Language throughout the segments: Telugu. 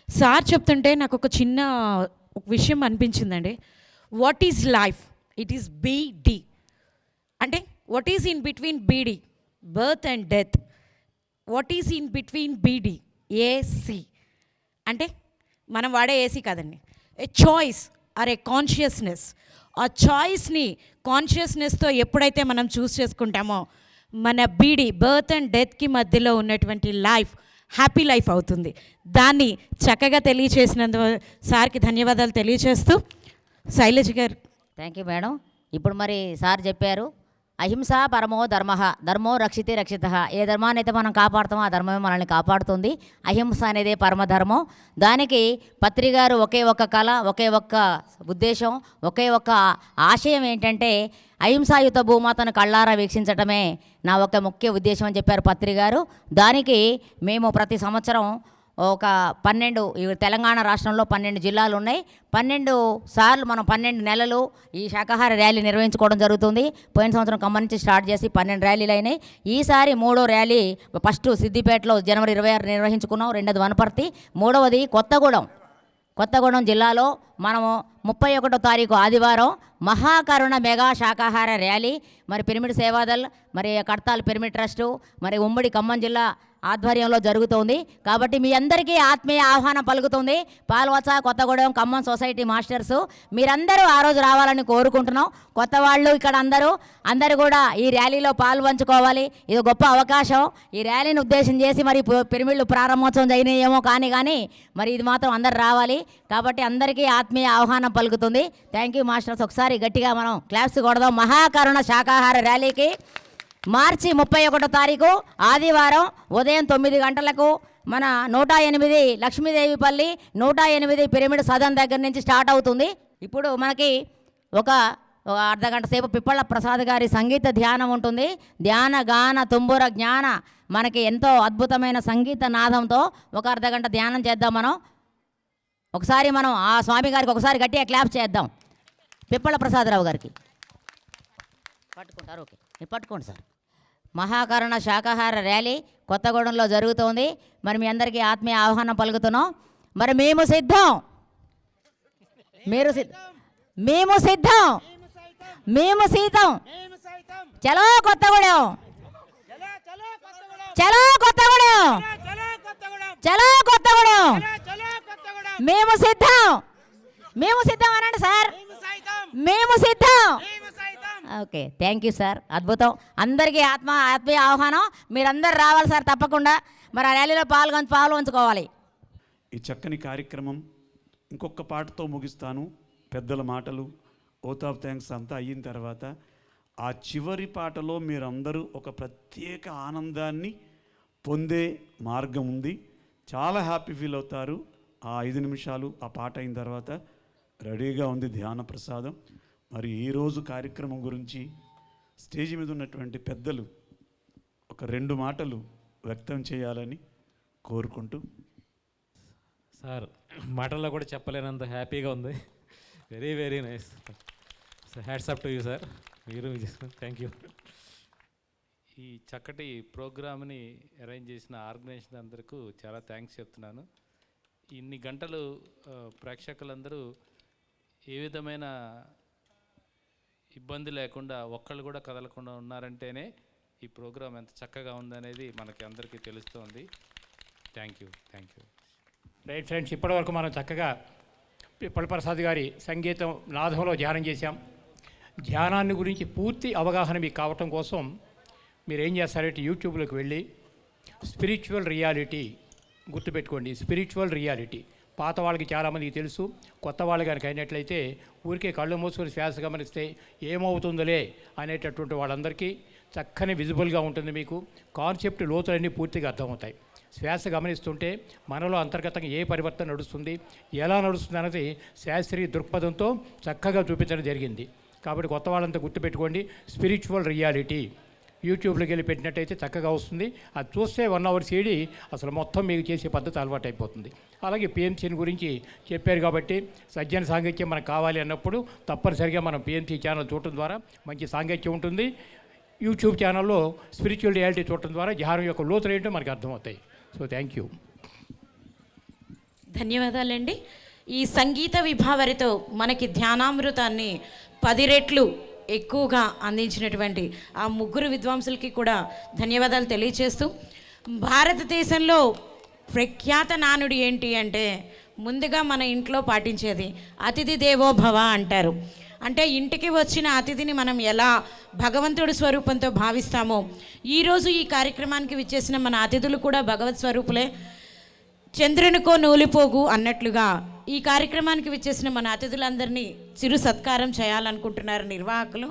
సార్ చెప్తుంటే నాకు ఒక చిన్న ఒక విషయం అనిపించిందండి. What is life? It is BD. అంటే what is in between BD, birth and death? What is in between BD, AC. అంటే మనం వాడే ఏసీ కాదండి, a choice or a consciousness. ఆ చాయిస్ని కాన్షియస్నెస్తో ఎప్పుడైతే మనం చూస్ చేసుకుంటామో మన బీడి, బర్త్ అండ్ డెత్కి మధ్యలో ఉన్నటువంటి లైఫ్ హ్యాపీ లైఫ్ అవుతుంది. దాన్ని చక్కగా తెలియచేసినందు సార్కి ధన్యవాదాలు తెలియచేస్తూ, శైలజ గారు. Thank you madam. ఇప్పుడు మరి సార్ చెప్పారు, అహింస పరమో ధర్మ, ధర్మో రక్షితే రక్షిత. ఏ ధర్మాన్ని అయితే మనం కాపాడుతామో ఆ ధర్మమే మనల్ని కాపాడుతుంది. అహింస అనేదే పరమధర్మం. దానికి పత్రి గారు ఒకే ఒక్క కళ, ఒకే ఒక్క ఉద్దేశం, ఒకే ఒక్క ఆశయం ఏంటంటే అహింసాయుత భూమాతను కళ్ళారా వీక్షించటమే నా ఒక ముఖ్య ఉద్దేశం అని చెప్పారు పత్రి గారు. దానికి మేము ప్రతి సంవత్సరం ఒక 12, తెలంగాణ రాష్ట్రంలో 12 జిల్లాలు ఉన్నాయి. 12 సార్లు మనం 12 నెలలు ఈ శాకాహార ర్యాలీ నిర్వహించుకోవడం జరుగుతుంది. పోయిన సంవత్సరం ఖమ్మం నుంచి స్టార్ట్ చేసి 12 ర్యాలీలు అయినాయి. ఈసారి 3వ ర్యాలీ ఫస్ట్ సిద్దిపేటలో జనవరి 26 నిర్వహించుకున్నాం. 2వ వనపర్తి, 3వది కొత్తగూడెం జిల్లాలో మనము 31వ తారీఖు ఆదివారం మహాకరుణ మెగా శాకాహార ర్యాలీ మరి పిరమిడ్ సేవాదల్, మరి కడతాల్ పిరమిడ్ ట్రస్టు, మరి ఉమ్మడి ఖమ్మం జిల్లా ఆధ్వర్యంలో జరుగుతోంది. కాబట్టి మీ అందరికీ ఆత్మీయ ఆహ్వానం పలుకుతుంది పాల్వచ కొత్తగూడెం ఖమ్మం సొసైటీ మాస్టర్సు. మీరందరూ ఆ రోజు రావాలని కోరుకుంటున్నాం. కొత్త వాళ్ళు ఇక్కడ అందరూ కూడా ఈ ర్యాలీలో పాల్పంచుకోవాలి. ఇది గొప్ప అవకాశం. ఈ ర్యాలీని ఉద్దేశం చేసి మరి పిరమిడ్లు ప్రారంభోత్సవం అయినాయేమో కానీ మరి ఇది మాత్రం అందరు రావాలి. కాబట్టి అందరికీ ఆత్మీయ ఆహ్వానం పలుకుతుంది. Thank you masters. ఒకసారి గట్టిగా మనం క్లాప్స్ కొడదాం మహాకరుణ శాకాహార ర్యాలీకి. మార్చి 31వ తారీఖు ఆదివారం ఉదయం 9 గంటలకు మన 108 లక్ష్మీదేవిపల్లి 108 పిరమిడ్ సదన్ దగ్గర నుంచి స్టార్ట్ అవుతుంది. ఇప్పుడు మనకి ఒక అర్ధగంట సేపు పిప్పళ్ళ ప్రసాద్ గారి సంగీత ధ్యానం ఉంటుంది. ధ్యాన గాన తుంబుర జ్ఞాన మనకి ఎంతో అద్భుతమైన సంగీత నాదంతో ఒక అర్ధగంట ధ్యానం చేద్దాం. ఒకసారి మనం ఆ స్వామి గారికి ఒకసారి గట్టిగా క్లాప్ చేద్దాం. పిప్పళ్ళ ప్రసాదరావు గారికి పట్టుకుంటారు. ఓకే, మీరు పట్టుకోండి సార్. మహాకరుణ శాకాహార ర్యాలీ కొత్తగూడెంలో జరుగుతోంది. మరి మీ అందరికీ ఆత్మీయ ఆహ్వానం పలుకుతున్నాం. మరి మేము సిద్ధం, మేము సిద్ధం. చలో కొత్తగూడెం, చలో కొత్తగూడెం, చలో కొత్తగూడెం. మేము సిద్ధం అనండి సార్. మేము సిద్ధం. Okay, thank you sir. అద్భుతం. అందరికీ ఆత్మీయ ఆహ్వానం. మీరందరూ రావాలి సార్ తప్పకుండా. మరి ఆ ర్యాలీలో పాల్గొంచుకోవాలి. ఈ చక్కని కార్యక్రమం ఇంకొక పాటతో ముగిస్తాను. పెద్దల మాటలు, ఓత్ ఆఫ్ థ్యాంక్స్ అంతా అయిన తర్వాత ఆ చివరి పాటలో మీరందరూ ఒక ప్రత్యేక ఆనందాన్ని పొందే మార్గం ఉంది. చాలా హ్యాపీ ఫీల్ అవుతారు. ఆ 5 నిమిషాలు ఆ పాట అయిన తర్వాత రెడీగా ఉంది ధ్యాన ప్రసాదం. మరి ఈరోజు కార్యక్రమం గురించి స్టేజ్ మీద ఉన్నటువంటి పెద్దలు ఒక 2 మాటలు వ్యక్తం చేయాలని కోరుకుంటూ. సార్ మాటల్లో కూడా చెప్పలేనంత హ్యాపీగా ఉంది. Very very nice. So hats up to you sir. మీరు థ్యాంక్ యూ. ఈ చక్కటి ప్రోగ్రామ్ని అరేంజ్ చేసిన ఆర్గనైజేషన్ అందరికీ చాలా థ్యాంక్స్ చెప్తున్నాను. ఇన్ని గంటలు ప్రేక్షకులందరూ ఏ విధమైన ఇబ్బంది లేకుండా ఒక్కళ్ళు కూడా కదలకుండా ఉన్నారంటేనే ఈ ప్రోగ్రాం ఎంత చక్కగా ఉందనేది మనకి అందరికీ తెలుస్తుంది. Thank you. రైట్ ఫ్రెండ్స్, ఇప్పటివరకు మనం చక్కగా పిప్పళ్ళ ప్రసాద్ గారి సంగీతం నాదంలో ధ్యానం చేశాం. ధ్యానాన్ని గురించి పూర్తి అవగాహన మీకు కావటం కోసం మీరు ఏం చేస్తారంటే యూట్యూబ్లోకి వెళ్ళి స్పిరిచువల్ రియాలిటీ గుర్తుపెట్టుకోండి. స్పిరిచువల్ రియాలిటీ పాత వాళ్ళకి చాలామందికి తెలుసు. కొత్త వాళ్ళు కనుక అయినట్లయితే ఊరికే కళ్ళు మూసుకొని శ్వాస గమనిస్తే ఏమవుతుందిలే అనేటటువంటి వాళ్ళందరికీ చక్కని విజిబుల్గా ఉంటుంది. మీకు కాన్సెప్ట్ లోతులన్నీ పూర్తిగా అర్థమవుతాయి. శ్వాస గమనిస్తుంటే మనలో అంతర్గతంగా ఏ పరివర్తన నడుస్తుంది, ఎలా నడుస్తుంది అన్నది శాస్త్రీయ దృక్పథంతో చక్కగా చూపించడం జరిగింది. కాబట్టి కొత్త వాళ్ళంతా గుర్తుపెట్టుకోండి. స్పిరిచువల్ రియాలిటీ యూట్యూబ్లోకి వెళ్ళి పెట్టినట్టయితే చక్కగా వస్తుంది. అది చూస్తే 1 అవర్ సీడీ అసలు మొత్తం మీకు చేసే పద్ధతి అలవాటు అయిపోతుంది. అలాగే పిఎంసీని గురించి చెప్పారు కాబట్టి సజ్జన సాంగత్యం మనకు కావాలి అన్నప్పుడు తప్పనిసరిగా మనం పిఎంసీ ఛానల్ చూడటం ద్వారా మంచి సాంగత్యం ఉంటుంది. యూట్యూబ్ ఛానల్లో స్పిరిచువల్ రియాలిటీ చూడటం ద్వారా ధ్యానం యొక్క లోతులు ఏంటో మనకు అర్థమవుతాయి. So thank you. ధన్యవాదాలండి. ఈ సంగీత విభావరితో మనకి ధ్యానామృతాన్ని 10 రెట్లు ఎక్కువగా అందించినటువంటి ఆ ముగ్గురు విద్వాంసులకి కూడా ధన్యవాదాలు తెలియచేస్తూ, భారతదేశంలో ప్రఖ్యాత నానుడి ఏంటి అంటే ముందుగా మన ఇంట్లో పాటించేది అతిథి దేవో భవ అంటారు. అంటే ఇంటికి వచ్చిన అతిథిని మనం ఎలా భగవంతుడి స్వరూపంతో భావిస్తామో, ఈరోజు ఈ కార్యక్రమానికి విచ్చేసిన మన అతిథులు కూడా భగవత్ స్వరూపులే. చంద్రునికో నూలిపోగు అన్నట్లుగా ఈ కార్యక్రమానికి విచ్చేసిన మన అతిథులందరినీ చిరు సత్కారం చేయాలనుకుంటున్నారు నిర్వాహకులు.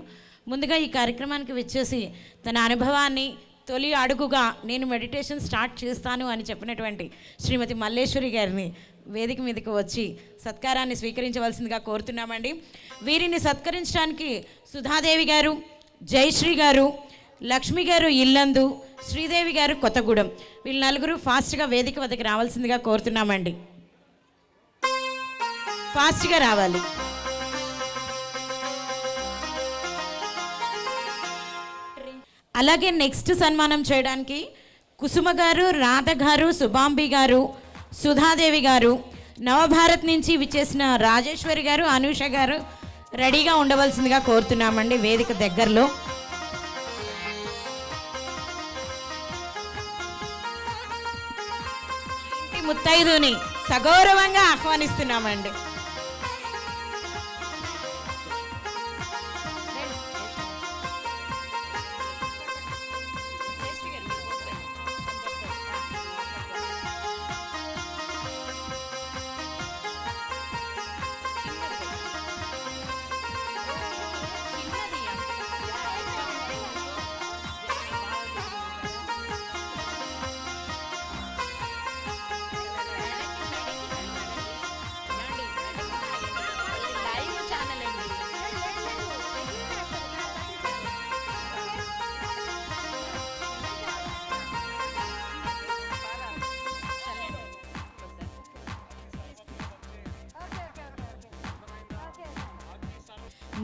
ముందుగా ఈ కార్యక్రమానికి విచ్చేసి తన అనుభవాన్ని తొలి అడుగుగా నేను మెడిటేషన్ స్టార్ట్ చేస్తాను అని చెప్పినటువంటి శ్రీమతి మల్లేశ్వరి గారిని వేదిక మీదకి వచ్చి సత్కారాన్ని స్వీకరించవలసిందిగా కోరుతున్నామండి. వీరిని సత్కరించడానికి సుధాదేవి గారు, జయశ్రీ గారు, లక్ష్మి గారు ఇల్లందు, శ్రీదేవి గారు కొత్తగూడెం, వీళ్ళు నలుగురు ఫాస్ట్గా వేదిక వద్దకు రావాల్సిందిగా కోరుతున్నామండి. ఫాస్ట్గా రావాలి. అలాగే నెక్స్ట్ సన్మానం చేయడానికి కుసుమ గారు, రాధ గారు, సుబాంబి గారు, సుధాదేవి గారు, నవభారత్ నుంచి విచ్చేసిన రాజేశ్వరి గారు, అనూష గారు రెడీగా ఉండవలసిందిగా కోరుతున్నామండి వేదిక దగ్గరలో. ముత్తైదుని సగౌరవంగా ఆహ్వానిస్తున్నామండి.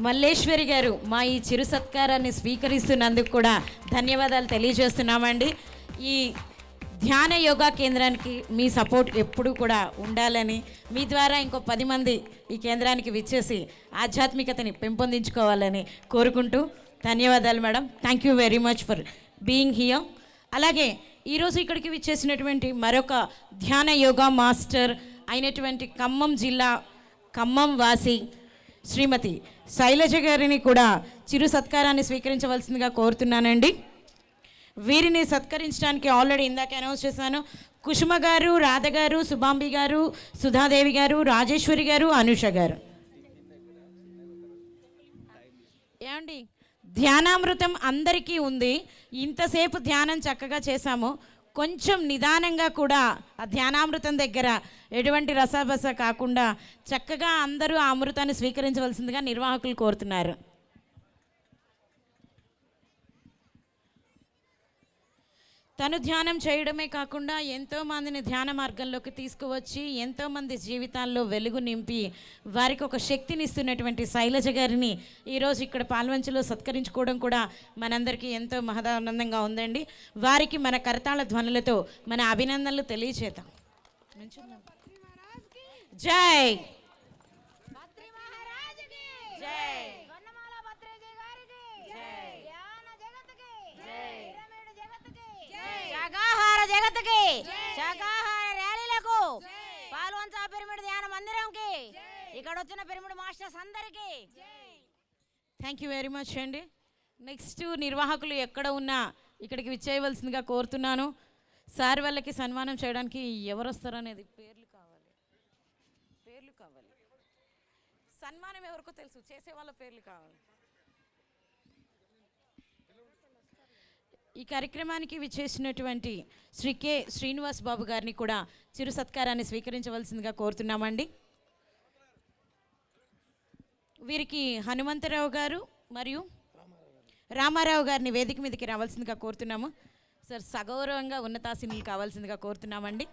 మల్లేశ్వరి గారు మా ఈ చిరు సత్కారాన్ని స్వీకరిస్తున్నందుకు కూడా ధన్యవాదాలు తెలియజేస్తున్నామండి. ఈ ధ్యాన యోగా కేంద్రానికి మీ సపోర్ట్ ఎప్పుడూ కూడా ఉండాలని, మీ ద్వారా ఇంకో 10 మంది ఈ కేంద్రానికి విచ్చేసి ఆధ్యాత్మికతని పెంపొందించుకోవాలని కోరుకుంటూ ధన్యవాదాలు madam. Thank you very much for being here. అలాగే ఈరోజు ఇక్కడికి విచ్చేసినటువంటి మరొక ధ్యాన యోగా మాస్టర్ అయినటువంటి ఖమ్మం జిల్లా ఖమ్మం వాసి శ్రీమతి శైలజ గారిని కూడా చిరు సత్కారాన్ని స్వీకరించవలసిందిగా కోరుతున్నానండి. వీరిని సత్కరించడానికి ఆల్రెడీ ఇందాక అనౌన్స్ చేశాను. కుసుమ గారు, రాధ గారు, సుబాంబి గారు, సుధాదేవి గారు, రాజేశ్వరి గారు, అనూష గారు. ఏమండి, ధ్యానామృతం అందరికీ ఉంది. ఇంతసేపు ధ్యానం చక్కగా చేశాము. కొంచెం నిదానంగా కూడా ఆ ధ్యానామృతం దగ్గర ఎటువంటి రసాబస కాకుండా చక్కగా అందరూ ఆ అమృతాన్ని స్వీకరించవలసిందిగా నిర్వాహకులు కోరుతున్నారు. తను ధ్యానం చేయడమే కాకుండా ఎంతోమందిని ధ్యాన మార్గంలోకి తీసుకువచ్చి ఎంతోమంది జీవితాల్లో వెలుగు నింపి వారికి ఒక శక్తిని ఇస్తున్నటువంటి శైలజ గారిని ఈరోజు ఇక్కడ పాల్వంచలో సత్కరించుకోవడం కూడా మనందరికీ ఎంతో మహదానందంగా ఉందండి. వారికి మన కరతాళ ధ్వనులతో మన అభినందనలు తెలియచేద్దాం. జై శాకాహార జగత్తుకి, శాకాహార ర్యాలీలకు, పాల్వంచ పిరమిడ్ ధ్యాన మందిరంకి, ఇక్కడ వచ్చిన పిరమిడ్ మాస్టర్స్ అందరికీ థ్యాంక్ యూ వెరీ మచ్ అండి. నెక్స్ట్ నిర్వాహకులు ఎక్కడ ఉన్నా ఇక్కడికి విచ్చేయవలసిందిగా కోరుతున్నాను. సార్ వాళ్ళకి సన్మానం చేయడానికి ఎవరు వస్తారనేది పేర్లు కావాలి. సన్మానం ఎవరికో తెలుసు, చేసే వాళ్ళ పేర్లు కావాలి. ఈ కార్యక్రమానికి విచ్చేసినటువంటి శ్రీ కె శ్రీనివాస్ బాబు గారిని కూడా చిరు సత్కారాన్ని స్వీకరించవలసిందిగా కోరుతున్నామండి. వీరికి హనుమంతరావు గారు మరియు రామారావు గారిని వేదిక మీదకి రావాల్సిందిగా కోరుతున్నాము. సార్ సగౌరవంగా ఉన్నతాసీనులు కావాల్సిందిగా కోరుతున్నామండి.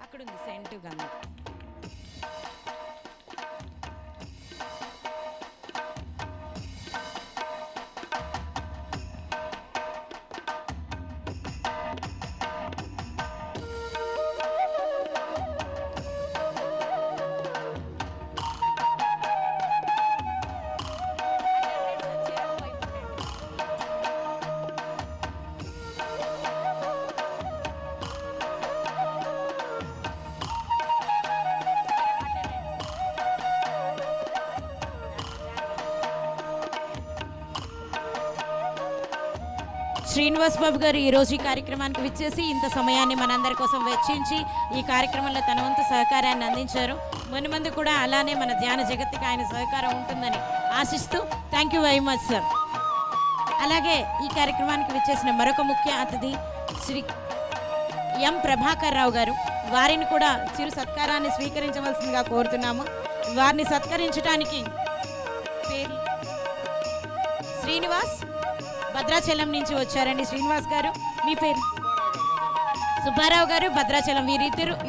అక్కడుంది సెంటు గంధ. శ్రీనివాస్ బాబు గారు ఈరోజు ఈ కార్యక్రమానికి విచ్చేసి ఇంత సమయాన్ని మనందరి కోసం వెచ్చించి ఈ కార్యక్రమంలో తన వంతు సహకారాన్ని అందించారు. మున్ముందు కూడా అలానే మన ధ్యాన జగత్తుకి ఆయన సహకారం ఉంటుందని ఆశిస్తూ thank you very much sir. అలాగే ఈ కార్యక్రమానికి విచ్చేసిన మరొక ముఖ్య అతిథి శ్రీ ఎం ప్రభాకర్ రావు గారు, వారిని కూడా చిరు సత్కారాన్ని స్వీకరించవలసిందిగా కోరుతున్నాము. వారిని సత్కరించడానికి పేరు శ్రీనివాస్, భద్రాచలం నుంచి వచ్చారండి. శ్రీనివాస్ గారు, మీ పేరు? సుబ్బారావు గారు, భద్రాచలం.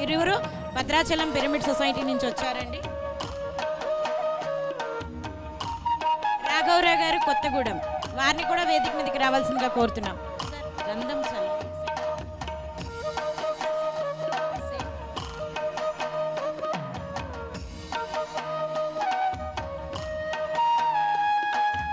ఇరువురు భద్రాచలం పిరమిడ్ సొసైటీ నుంచి వచ్చారండి. రాఘవరావు గారు, కొత్తగూడెం. వారిని కూడా వేదిక మీదకి రావాల్సిందిగా కోరుతున్నాం. గంధం చల్ల.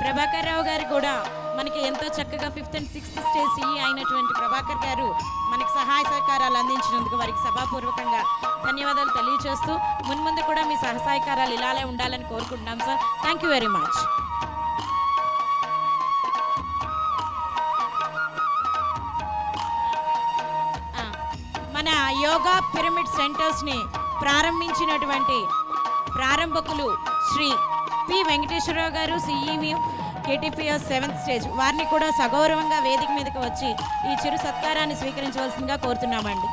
ప్రభాకర్ రావు గారు కూడా మనకి ఎంతో చక్కగా 5th and 6th stage CE అయినటువంటి ప్రభాకర్ గారు మనకి సహాయ సహకారాలు అందించినందుకు వారికి సభాపూర్వకంగా ధన్యవాదాలు తెలియజేస్తూ మున్ముందు కూడా మీ సహసహకారాలు ఇలానే ఉండాలని కోరుకుంటున్నాం sir. Thank you very much. మన యోగా పిరమిడ్ సెంటర్స్ని ప్రారంభించినటువంటి ప్రారంభకులు శ్రీ పి వెంకటేశ్వరరావు గారు, సిఈమి KTPS 7th స్టేజ్. వారిని కూడా సగౌరవంగా వేదిక మీదకి వచ్చి ఈ చిరు సత్కారాన్ని స్వీకరించవలసిందిగా కోరుతున్నామండి.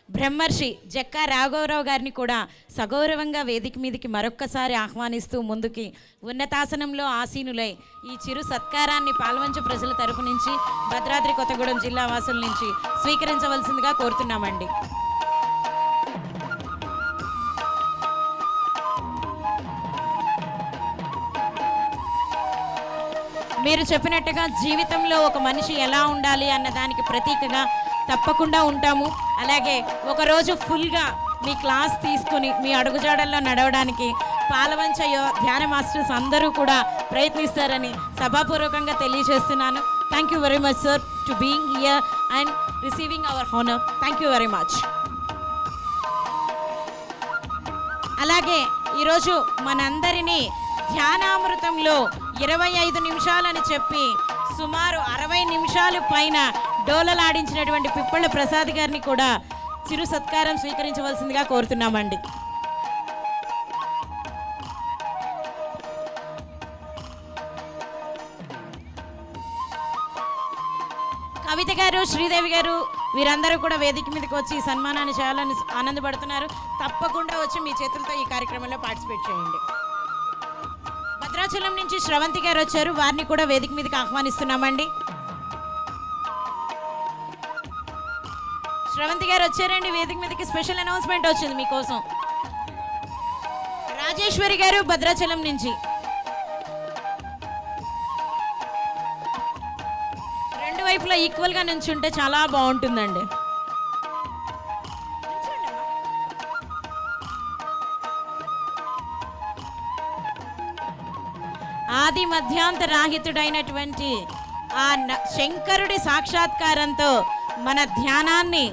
బ్రహ్మర్షి జక్కా రాఘవరావు గారిని కూడా సగౌరవంగా వేదిక మీదకి మరొక్కసారి ఆహ్వానిస్తూ ముందుకి ఉన్నతాసనంలో ఆసీనులై ఈ చిరు సత్కారాన్ని పాల్వంచ ప్రజల తరపు నుంచి భద్రాద్రి కొత్తగూడెం జిల్లా వాసుల నుంచి స్వీకరించవలసిందిగా కోరుతున్నామండి. మీరు చెప్పినట్టుగా జీవితంలో ఒక మనిషి ఎలా ఉండాలి అన్న దానికి ప్రతీకగా తప్పకుండా ఉంటాము. అలాగే ఒకరోజు ఫుల్గా మీ క్లాస్ తీసుకుని మీ అడుగుజాడల్లో నడవడానికి పాలవంచ ధ్యాన మాస్టర్స్ అందరూ కూడా ప్రయత్నిస్తారని సభాపూర్వకంగా తెలియజేస్తున్నాను. Thank you very much sir to being here and receiving our honour. Thank you very much. అలాగే ఈరోజు మనందరినీ ధ్యానామృతంలో 25 నిమిషాలని చెప్పి సుమారు 60 నిమిషాలు పైన డోలలాడించినటువంటి పిప్పళ్ళ ప్రసాద్ గారిని కూడా చిరు సత్కారం స్వీకరించవలసిందిగా కోరుతున్నామండి. కవిత గారు, శ్రీదేవి గారు వీరందరూ కూడా వేదిక మీదకి వచ్చి ఈ సన్మానాన్ని చేయాలని ఆనందపడుతున్నారు. తప్పకుండా వచ్చి మీ చేతులతో ఈ కార్యక్రమంలో పార్టిసిపేట్ చేయండి. భద్రాచలం నుంచి శ్రవంతి గారు వచ్చారు. వారిని కూడా వేదిక మీదకి ఆహ్వానిస్తున్నామండి. శ్రవంతి గారు వచ్చారండి వేదిక మీదకి. స్పెషల్ అనౌన్స్మెంట్ వచ్చింది మీకోసం. రాజేశ్వరి గారు భద్రాచలం నుంచి. రెండు వైపులా ఈక్వల్గా నుంచుంటే చాలా బాగుంటుందండి. ఆది మధ్యాంతరాహితుడైనటువంటి ఆ శంకరుడి సాక్షాత్కారంతో మన ధ్యానాన్ని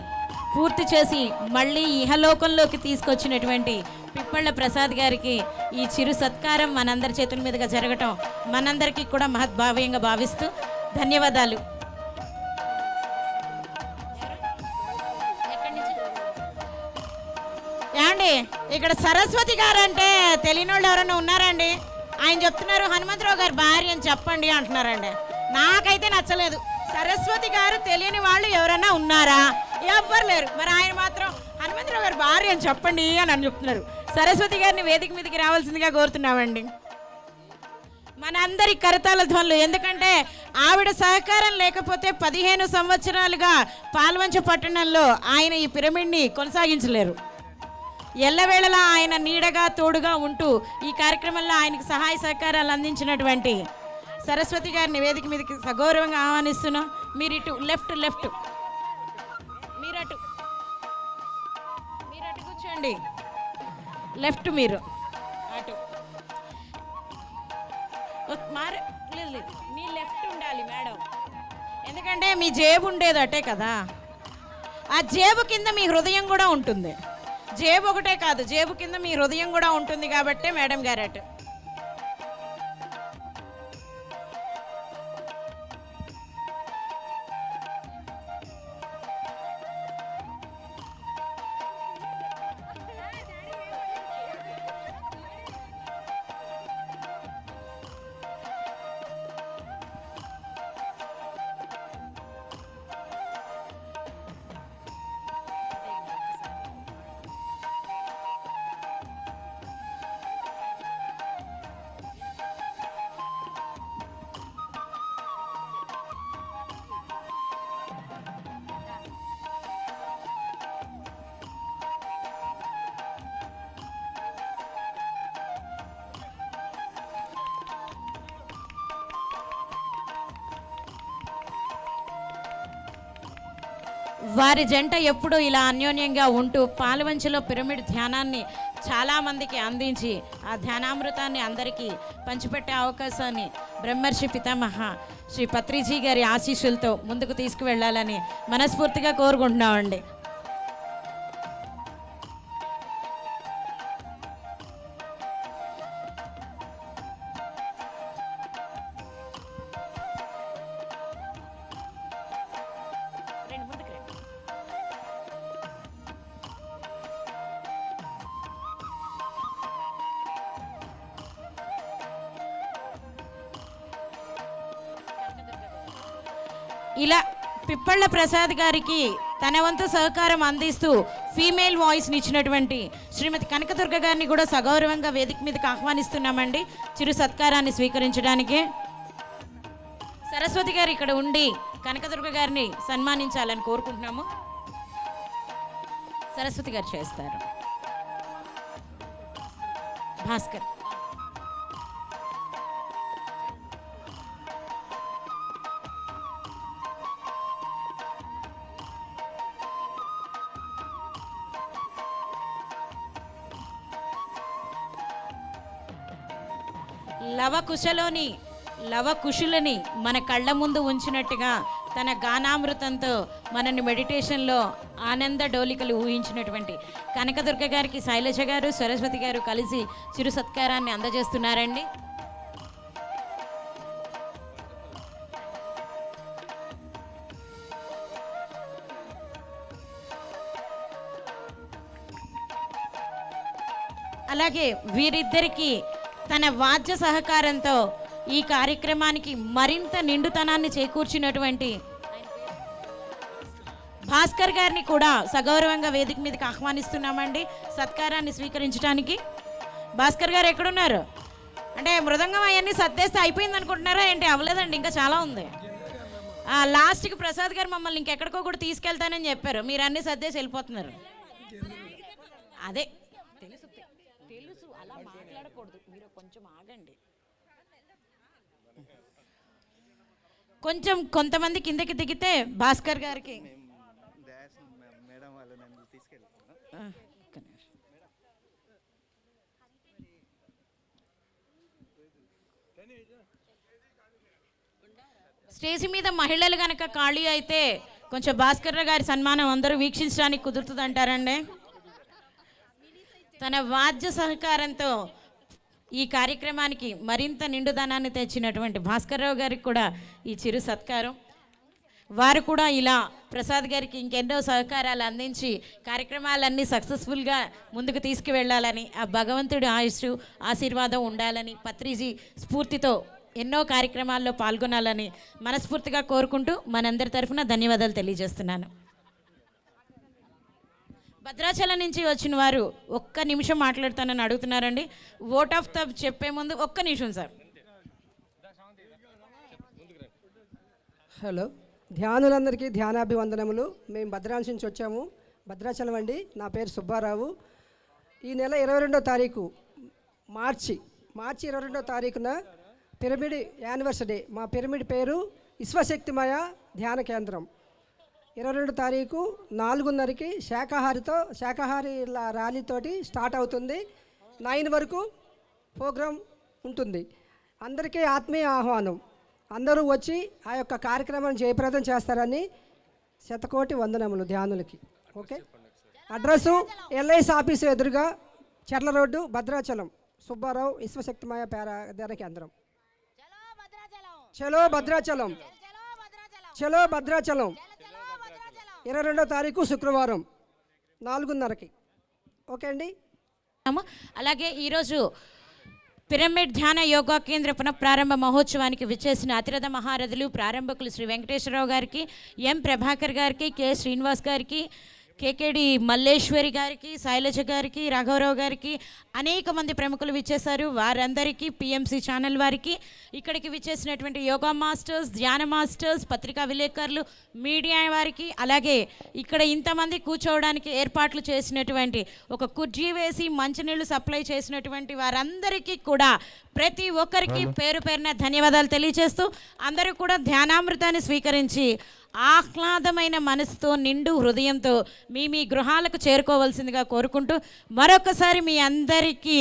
పూర్తి చేసి మళ్ళీ ఇహలోకంలోకి తీసుకొచ్చినటువంటి పిప్పళ్ళ ప్రసాద్ గారికి ఈ చిరు సత్కారం మనందరి చేతుల మీదుగా జరగటం మనందరికీ కూడా మహద్భావ్యంగా భావిస్తూ ధన్యవాదాలు. ఏమండి, ఇక్కడ సరస్వతి గారు అంటే తెలియని వాళ్ళు ఎవరైనా ఉన్నారండి? ఆయన చెప్తున్నారు హనుమంతరావు గారు భార్య అని చెప్పండి అంటున్నారండి. నాకైతే నచ్చలేదు. సరస్వతి గారు తెలియని వాళ్ళు ఎవరైనా ఉన్నారా? ఎవ్వరు లేరు. మరి ఆయన మాత్రం హనుమంతరావు గారు భార్య అని చెప్పండి అని చెప్తున్నారు. సరస్వతి గారిని వేదిక మీదకి రావాల్సిందిగా కోరుతున్నామండి. మనందరి కరతాల ధ్వనులు. ఎందుకంటే ఆవిడ సహకారం లేకపోతే 15 సంవత్సరాలుగా పాల్వంచ పట్టణంలో ఆయన ఈ పిరమిడ్ని కొనసాగించలేరు. ఎల్లవేళలా ఆయన నీడగా తోడుగా ఉంటూ ఈ కార్యక్రమంలో ఆయనకు సహాయ సహకారాలు అందించినటువంటి సరస్వతి గారిని వేదిక మీదకి సగౌరవంగా ఆహ్వానిస్తున్నాం. మీరు ఇటు లెఫ్ట్ మీరటు కూర్చోండి. లెఫ్ట్ మీరు అటు లేదు మీ లెఫ్ట్ ఉండాలి మేడం, ఎందుకంటే మీ జేబు ఉండేది అటే కదా. ఆ జేబు కింద మీ హృదయం కూడా ఉంటుంది. జేబు ఒకటే కాదు, జేబు కింద మీ హృదయం కూడా ఉంటుంది కాబట్టే మేడం గారు అటు. వారి జంట ఎప్పుడూ ఇలా అన్యోన్యంగా ఉంటూ పాలవంచలో పిరమిడ్ ధ్యానాన్ని చాలామందికి అందించి ఆ ధ్యానామృతాన్ని అందరికీ పంచిపెట్టే అవకాశాన్ని బ్రహ్మర్షి పితామహ శ్రీ పత్రిజీ గారి ఆశీస్సులతో ముందుకు తీసుకువెళ్ళాలని మనస్ఫూర్తిగా కోరుకుంటున్నామండి. ఇలా పిప్పళ్ళ ప్రసాద్ గారికి తన వంతు సహకారం అందిస్తూ ఫీమేల్ వాయిస్ని ఇచ్చినటువంటి శ్రీమతి కనకదుర్గ గారిని కూడా సగౌరవంగా వేదిక మీదకి ఆహ్వానిస్తున్నామండి చిరు సత్కారాన్ని స్వీకరించడానికి. సరస్వతి గారు ఇక్కడ ఉండి కనకదుర్గ గారిని సన్మానించాలని కోరుకుంటున్నాము. సరస్వతి గారు చేస్తారు. భాస్కర్ లవకుశులని మన కళ్ళ ముందు ఉంచినట్టుగా తన గానామృతంతో మనల్ని మెడిటేషన్లో ఆనంద డోలికలు ఊహించినటువంటి కనకదుర్గ గారికి శైలజ గారు సరస్వతి గారు కలిసి చిరు సత్కారాన్ని అందజేస్తున్నారండి. అలాగే వీరిద్దరికీ తన వాద్య సహకారంతో ఈ కార్యక్రమానికి మరింత నిండుతనాన్ని చేకూర్చినటువంటి భాస్కర్ గారిని కూడా సగౌరవంగా వేదిక మీదకి ఆహ్వానిస్తున్నామండి సత్కారాన్ని స్వీకరించడానికి. భాస్కర్ గారు ఎక్కడున్నారు? అంటే మృదంగం అవన్నీ సర్దేస్తే అయిపోయింది అనుకుంటున్నారా ఏంటి? అవ్వలేదండి, ఇంకా చాలా ఉంది. లాస్ట్కి ప్రసాద్ గారు మమ్మల్ని ఇంకెక్కడికో కూడా తీసుకెళ్తానని చెప్పారు, మీరు అన్నీ సర్దేసి వెళ్ళిపోతున్నారు. అదే తెలుసు అలా మాట్లాడకూడదు, మీరు కొంచెం ఆగండి. కొంచెం కొంతమంది కిందకి దిగితే భాస్కర్ గారికి స్టేజ్ మీద మహిళలు కనుక ఖాళీ అయితే కొంచెం భాస్కర్ గారి సన్మానం అందరూ వీక్షించడానికి కుదురుతుంది అంటారండి. తన వాద్య సహకారంతో ఈ కార్యక్రమానికి మరింత నిండుదనాన్ని తెచ్చినటువంటి భాస్కర్రావు గారికి కూడా ఈ చిరు సత్కారం. వారు కూడా ఇలా ప్రసాద్ గారికి ఇంకెన్నో సహకారాలు అందించి కార్యక్రమాలన్నీ సక్సెస్ఫుల్గా ముందుకు తీసుకువెళ్ళాలని, ఆ భగవంతుడి ఆయుష్ ఆశీర్వాదం ఉండాలని, పత్రిజీ స్ఫూర్తితో ఎన్నో కార్యక్రమాల్లో పాల్గొనాలని మనస్ఫూర్తిగా కోరుకుంటూ మనందరి తరఫున ధన్యవాదాలు తెలియజేస్తున్నాను. భద్రాచలం నుంచి వచ్చిన వారు ఒక్క నిమిషం మాట్లాడతానని అడుగుతున్నారండి. ఓట్ ఆఫ్ ద చెప్పే ముందు ఒక్క నిమిషం సార్. హలో, ధ్యానులందరికీ ధ్యానాభివందనములు. మేము భద్రాచలం నుంచి వచ్చాము. భద్రాచలం అండి. నా పేరు సుబ్బారావు. ఈ నెల 22వ తారీఖు మార్చి 22వ తారీఖున పిరమిడ్ యానివర్సరీ. మా పిరమిడ్ పేరు విశ్వశక్తిమయ ధ్యాన కేంద్రం. 22వ తారీఖు 4:30కి శాకాహారి ర్యాలీతోటి స్టార్ట్ అవుతుంది. 9 వరకు ప్రోగ్రాం ఉంటుంది. అందరికీ ఆత్మీయ ఆహ్వానం. అందరూ వచ్చి ఆ యొక్క కార్యక్రమాన్ని జయప్రదం చేస్తారని శతకోటి వందనములు ధ్యానులకి. ఓకే, అడ్రస్సు ఎల్ఐసి ఆఫీసు ఎదురుగా చెర్ల రోడ్డు, భద్రాచలం. సుబ్బారావు, విశ్వశక్తిమయ ధ్యాన కేంద్రం. చలో భద్రాచలం, చలో భద్రాచలం. 22వ తారీఖు శుక్రవారం 4:30కి. ఓకే అండి. అలాగే ఈరోజు పిరమిడ్ ధ్యాన యోగా కేంద్ర పునఃప్రారంభ మహోత్సవానికి విచ్చేసిన అతిరథ మహారథులు ప్రారంభకులు శ్రీ వెంకటేశ్వరరావు గారికి, ఎం ప్రభాకర్ గారికి, కె శ్రీనివాస్ గారికి, కేకేడి మల్లేశ్వరి గారికి, శైలజ గారికి, రాఘవరావు గారికి, అనేక మంది ప్రముఖులు విచ్చేశారు. వారందరికీ, పిఎంసి ఛానల్ వారికి, ఇక్కడికి విచ్చేసినటువంటి యోగా మాస్టర్స్, ధ్యాన మాస్టర్స్, పత్రికా విలేకరులు, మీడియా వారికి, అలాగే ఇక్కడ ఇంతమంది కూర్చోవడానికి ఏర్పాట్లు చేసినటువంటి, ఒక కుర్చీ వేసి మంచినీళ్ళు సప్లై చేసినటువంటి వారందరికీ కూడా ప్రతి ఒక్కరికి పేరు పేరున ధన్యవాదాలు తెలియజేస్తూ, అందరూ కూడా ధ్యానామృతాన్ని స్వీకరించి ఆహ్లాదమైన మనసుతో, నిండు హృదయంతో మీ గృహాలకు చేరుకోవాల్సిందిగా కోరుకుంటూ మరొకసారి మీ అందరికీ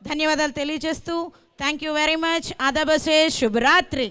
ధన్యవాదాలు తెలియజేస్తూ థ్యాంక్ యూ వెరీ మచ్. ఆదాబసే, శుభరాత్రి.